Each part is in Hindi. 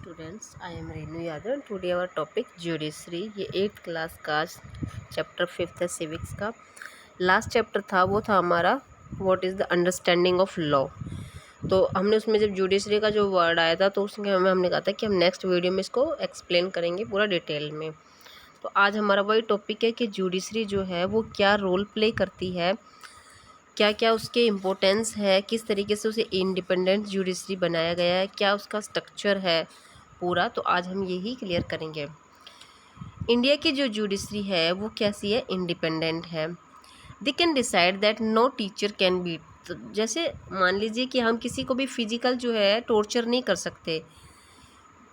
Students, I am Renu Yadav. Today our topic judiciary. ये 8th क्लास का चैप्टर 5th है सिविक्स का। लास्ट चैप्टर था वो था हमारा what is the understanding of law. तो हमने उसमें जब ज्यूडिशरी का जो वर्ड आया था तो उसमें हमने कहा था कि हम नेक्स्ट वीडियो में इसको एक्सप्लेन करेंगे पूरा डिटेल में। तो आज हमारा वही टॉपिक है कि ज्यूडिशरी जो है वो क्या रोल प्ले करती है, क्या क्या उसके इम्पोर्टेंस है, किस तरीके से उसे इंडिपेंडेंट ज्यूडिशरी बनाया गया है, क्या उसका स्ट्रक्चर है पूरा। तो आज हम यही क्लियर करेंगे। इंडिया की जो ज्यूडिशरी है वो कैसी है, इंडिपेंडेंट है। They can decide that no teacher can be. तो जैसे मान लीजिए कि हम किसी को भी फिजिकल जो है टॉर्चर नहीं कर सकते।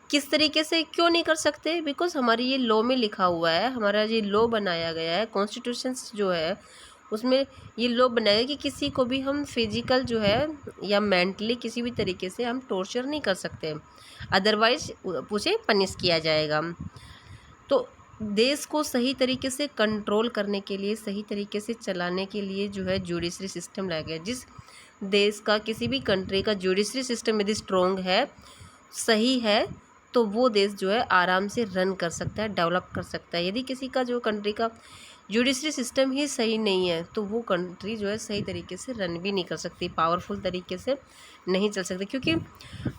किस तरीके से, क्यों नहीं कर सकते? बिकॉज हमारी ये लॉ में लिखा हुआ है, हमारा ये लॉ बनाया गया है, कॉन्स्टिट्यूशंस जो है उसमें ये लॉ बनाया गया कि किसी को भी हम फिजिकल जो है या मेंटली किसी भी तरीके से हम टॉर्चर नहीं कर सकते, अदरवाइज उसे पनिश किया जाएगा। तो देश को सही तरीके से कंट्रोल करने के लिए, सही तरीके से चलाने के लिए जो है जुडिशरी सिस्टम लाया गया। जिस देश का, किसी भी कंट्री का जुडिशरी सिस्टम यदि स्ट्रॉन्ग है, सही है, तो वो देश जो है आराम से रन कर सकता है, डेवलप कर सकता है। यदि किसी का जो कंट्री का जुडिशरी सिस्टम ही सही नहीं है तो वो कंट्री जो है सही तरीके से रन भी नहीं कर सकती, पावरफुल तरीके से नहीं चल सकती, क्योंकि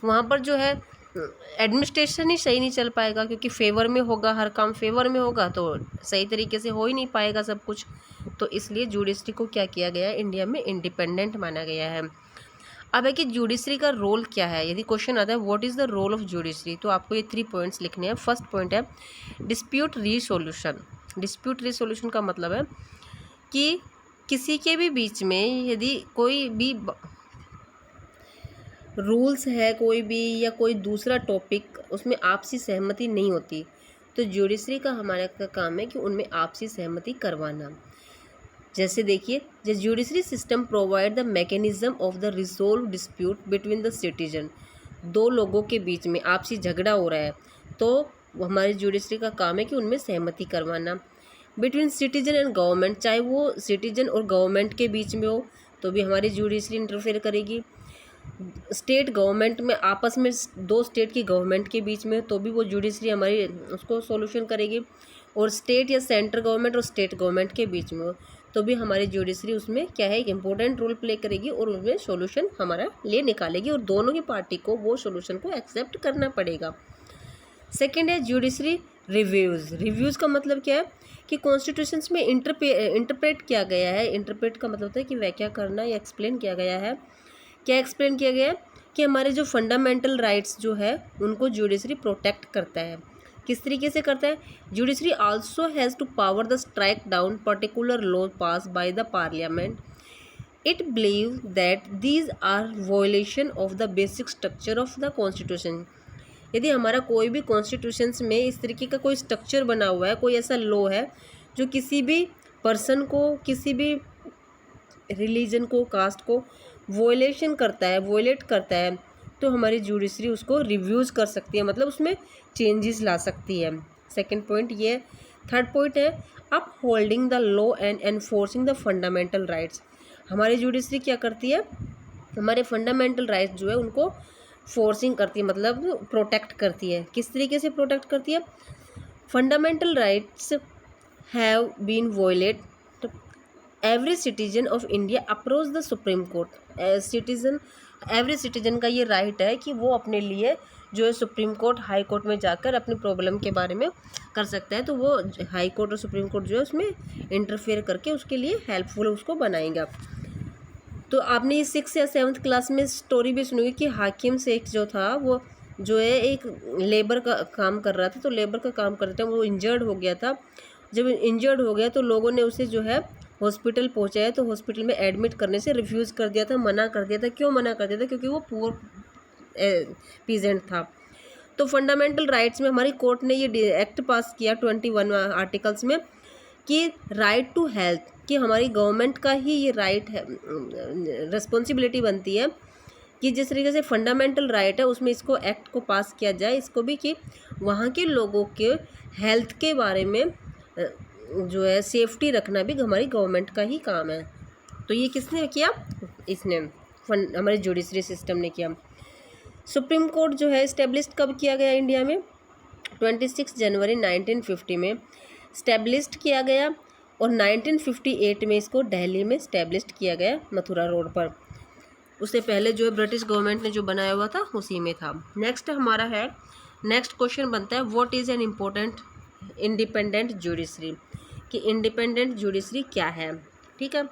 वहाँ पर जो है एडमिनिस्ट्रेशन ही सही नहीं चल पाएगा। क्योंकि फेवर में होगा, हर काम फेवर में होगा तो सही तरीके से हो ही नहीं पाएगा सब कुछ। तो इसलिए जुडिशरी को क्या किया गया है, इंडिया में इंडिपेंडेंट माना गया है। अब है कि जुडिशरी का रोल क्या है। यदि क्वेश्चन आता है what is the role of judiciary, तो आपको ये 3 पॉइंट्स लिखने हैं। फर्स्ट पॉइंट है डिस्प्यूट रिसोल्यूशन। डिस्प्यूट रिसोल्यूशन का मतलब है कि किसी के भी बीच में यदि कोई भी रूल्स है, कोई भी या कोई दूसरा टॉपिक, उसमें आपसी सहमति नहीं होती, तो ज्यूडिशरी का हमारे का काम है कि उनमें आपसी सहमति करवाना। जैसे देखिए, the judiciary system provide the mechanism of the resolve dispute between the citizen. दो लोगों के बीच में आपसी झगड़ा हो रहा है तो हमारी ज्यूडिशरी का काम है कि उनमें सहमति करवाना। बिटवीन सिटीजन एंड गवर्नमेंट, चाहे वो सिटीजन और गवर्नमेंट के बीच में हो तो भी हमारी ज्यूडिशरी इंटरफेयर करेगी। स्टेट गवर्नमेंट में, आपस में दो स्टेट की गवर्नमेंट के बीच में तो भी वो जुडिशरी हमारी उसको सॉल्यूशन करेगी। और स्टेट या सेंट्रल गवर्नमेंट और स्टेट गवर्नमेंट के बीच में हो तो भी हमारी जुडिशरी उसमें क्या है, एक इम्पोर्टेंट रोल प्ले करेगी और उसमें सॉल्यूशन हमारा ले निकालेगी, और दोनों ही पार्टी को वो सॉल्यूशन को एक्सेप्ट करना पड़ेगा। सेकेंड है जुडिशरी रिव्यूज़। रिव्यूज़ का मतलब क्या है कि कॉन्स्टिट्यूशंस में इंटरप्रेट किया गया है। इंटरप्रेट का मतलब होता है कि व्याख्या करना या एक्सप्लेन किया गया है। क्या एक्सप्लेन किया गया है कि हमारे जो फंडामेंटल राइट्स जो है उनको जुडिशरी प्रोटेक्ट करता है। किस तरीके से करता है? Judiciary also has to power the strike down particular law pass by the parliament. It believe that these are violation of the basic structure of the constitution. यदि हमारा कोई भी कॉन्स्टिट्यूशंस में इस तरीके का कोई स्ट्रक्चर बना हुआ है, कोई ऐसा लॉ है जो किसी भी पर्सन को, किसी भी रिलीजन को, कास्ट को वॉयलेशन करता है, वॉयलेट करता है, तो हमारी जुडिशरी उसको रिव्यूज़ कर सकती है, मतलब उसमें चेंजेस ला सकती है। सेकंड पॉइंट ये। थर्ड पॉइंट है up holding the law and enforcing the fundamental rights. हमारी जुडिशरी क्या करती है, हमारे फंडामेंटल राइट्स जो है उनको फोर्सिंग करती है, मतलब प्रोटेक्ट करती है। किस तरीके से प्रोटेक्ट करती है? Fundamental rights have been violate, every citizen of India approach the supreme court. Citizen, every citizen का ये राइट है कि वो अपने लिए जो है सुप्रीम कोर्ट, हाई कोर्ट में जाकर अपनी प्रॉब्लम के बारे में कर सकता है। तो वो हाई कोर्ट और सुप्रीम कोर्ट जो है उसमें इंटरफेयर करके उसके लिए हेल्पफुल उसको बनाएगा। तो आपने ये 6th या 7th क्लास में स्टोरी भी सुनी कि हाकिम शेख जो था वो जो है एक लेबर का काम कर रहा था, तो लेबर का काम करते टाइम वो इंजर्ड हो गया था। जब इंजर्ड हो गया तो लोगों ने उसे जो है हॉस्पिटल पहुंचाया, तो हॉस्पिटल में एडमिट करने से रिफ्यूज़ कर दिया था, मना कर दिया था। क्यों मना कर दिया था? क्योंकि वो पुअर पीजेंट था। तो फंडामेंटल राइट्स में हमारी कोर्ट ने ये एक्ट पास किया 21 आर्टिकल्स में कि राइट टू हेल्थ, कि हमारी गवर्नमेंट का ही ये राइट है, रिस्पॉन्सिबिलिटी बनती है कि जिस तरीके से फंडामेंटल राइट है उसमें इसको एक्ट को पास किया जाए, इसको भी कि वहाँ के लोगों के हेल्थ के बारे में जो है सेफ्टी रखना भी हमारी गवर्नमेंट का ही काम है। तो ये किसने किया? इसने हमारे जुडिशरी सिस्टम ने किया। सुप्रीम कोर्ट जो है इस्टेब्लिश कब किया गया इंडिया में? 26 जनवरी 1950 में इस्टेब्लिश्ड किया गया और 1958 में इसको दिल्ली में इस्टेब्लिश किया गया, मथुरा रोड पर। उससे पहले जो है ब्रिटिश गवर्नमेंट ने जो बनाया हुआ था उसी में था। नेक्स्ट हमारा है, नेक्स्ट क्वेश्चन बनता है what is an important independent judiciary, कि इंडिपेंडेंट जुडिशरी क्या है। ठीक है,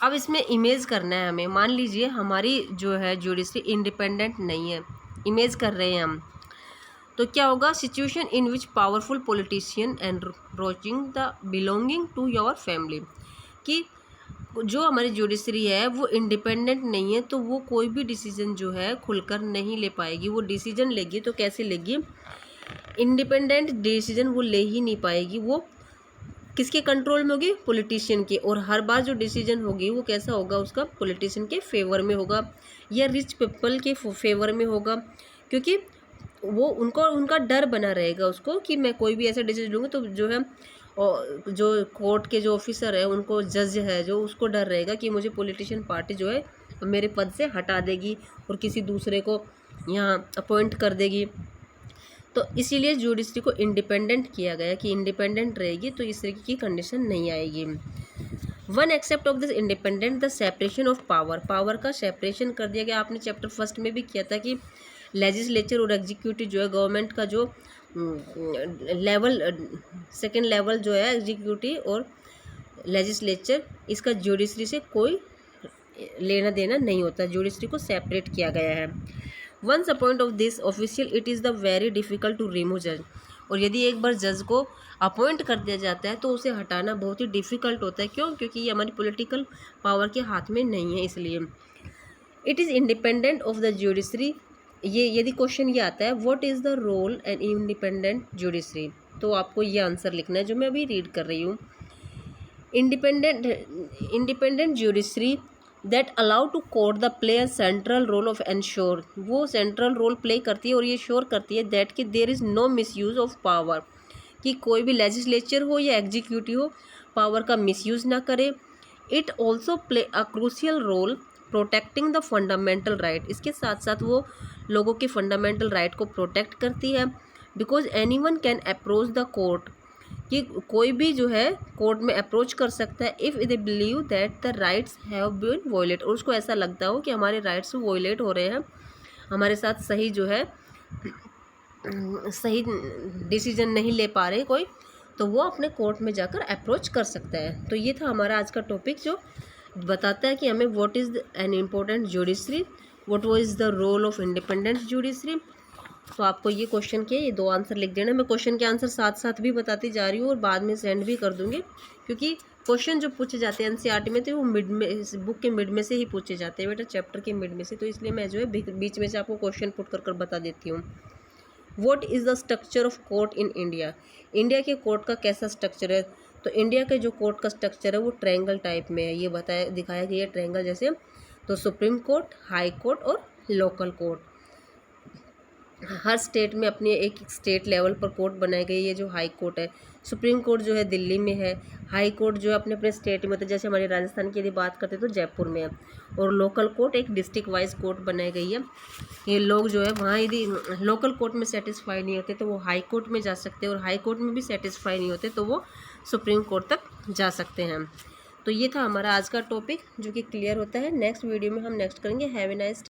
अब इसमें इमेज करना है हमें। मान लीजिए हमारी जो है जुडिशरी इंडिपेंडेंट नहीं है, इमेज कर रहे हैं हम, तो क्या होगा? Situation in which powerful politician and roaching the belonging to your family, कि जो हमारी जुडिशरी है वो इंडिपेंडेंट नहीं है, तो वो कोई भी डिसीजन जो है खुलकर नहीं ले पाएगी। वो डिसीजन लेगी तो कैसे लेगी? इंडिपेंडेंट डिसीजन वो ले ही नहीं पाएगी, वो किसके कंट्रोल में होगी? पॉलिटिशियन के। और हर बार जो डिसीजन होगी वो कैसा होगा? उसका पॉलिटिशियन के फेवर में होगा या रिच पीपल के फेवर में होगा, क्योंकि वो उनका डर बना रहेगा उसको कि मैं कोई भी ऐसा डिसीजन लूँगी तो जो है और जो कोर्ट के जो ऑफिसर है, उनको जज है जो, उसको डर रहेगा कि मुझे पॉलिटिशियन पार्टी जो है मेरे पद से हटा देगी और किसी दूसरे को यहाँ अपॉइंट कर देगी। तो इसीलिए जुडिशरी को इंडिपेंडेंट किया गया कि इंडिपेंडेंट रहेगी तो इस तरीके की कंडीशन नहीं आएगी। One except of this independent the separation of power, power का सेपरेशन कर दिया गया। आपने चैप्टर फर्स्ट में भी किया था कि लेजिस्लेचर और एग्जीक्यूटिव जो है गवर्नमेंट का जो लेवल, सेकेंड लेवल जो है एग्जीक्यूटिव और लेजिस्लेचर, इसका जुडिशरी से कोई लेना देना नहीं होता, जुडिशरी को सेपरेट किया गया है। Once appoint of this official it is the very difficult to remove जज, और यदि एक बार जज को अपॉइंट कर दिया जाता है तो उसे हटाना बहुत ही डिफ़िकल्ट होता है। क्यों? क्योंकि ये हमारी पॉलिटिकल पावर के हाथ में नहीं है, इसलिए। It is independent of the judiciary, ये यदि क्वेश्चन ये आता है what is the role and independent judiciary, तो आपको ये आंसर लिखना है जो मैं अभी रीड कर रही हूँ। Independent judiciary that allow to court the play a central role of ensure, वो सेंट्रल रोल प्ले करती है और ये श्योर करती है दैट कि there is no misuse of power, कि कोई भी लेजिस्लेचर हो या एग्जीक्यूटिव हो पावर का मिसयूज़ ना करे। It also play a crucial role protecting the fundamental right, इसके साथ साथ वो लोगों के फंडामेंटल राइट को प्रोटेक्ट करती है। Because any one can approach the court, कि कोई भी जो है कोर्ट में अप्रोच कर सकता है if they believe that the rights have been violate, और उसको ऐसा लगता हो कि हमारे राइट्स वॉयलेट हो रहे हैं, हमारे साथ सही जो है सही डिसीजन नहीं ले पा रहे कोई, तो वो अपने कोर्ट में जाकर अप्रोच कर सकता है। तो ये था हमारा आज का टॉपिक जो बताता है कि हमें what is an important judiciary, what is the role of independent judiciary. तो आपको ये क्वेश्चन के ये दो आंसर लिख देना। मैं क्वेश्चन के आंसर साथ साथ भी बताती जा रही हूँ और बाद में सेंड भी कर दूँगी, क्योंकि क्वेश्चन जो पूछे जाते हैं एनसीईआरटी में तो वो मिड में, बुक के मिड में से ही पूछे जाते हैं बेटा, चैप्टर के मिड में से, तो इसलिए मैं जो है बीच में से आपको क्वेश्चन पुट कर बता देती हूँ। What is the structure of court in India, India के कोर्ट का कैसा स्ट्रक्चर है? तो इंडिया के जो कोर्ट का स्ट्रक्चर है वो ट्रायंगल टाइप में है, ये दिखाया गया है ट्रायंगल जैसे। तो सुप्रीम कोर्ट, हाई कोर्ट और लोकल कोर्ट, हर स्टेट में अपनी एक स्टेट लेवल पर कोर्ट बनाई गई है। जो हाई कोर्ट है, सुप्रीम कोर्ट जो है दिल्ली में है, हाई कोर्ट जो है अपने अपने स्टेट में होता है, जैसे हमारे राजस्थान की यदि बात करते हैं तो जयपुर में है, और लोकल कोर्ट एक डिस्ट्रिक्ट वाइज कोर्ट बनाई गई है। ये लोग जो है वहाँ यदि लोकल कोर्ट में सेटिस्फाई नहीं होते तो वो हाई कोर्ट में जा सकते हैं, और हाई कोर्ट में भी सेटिस्फाई नहीं होते तो वो सुप्रीम कोर्ट तक जा सकते हैं। तो ये था हमारा आज का टॉपिक जो कि क्लियर होता है। नेक्स्ट वीडियो में हम नेक्स्ट करेंगे। Have a nice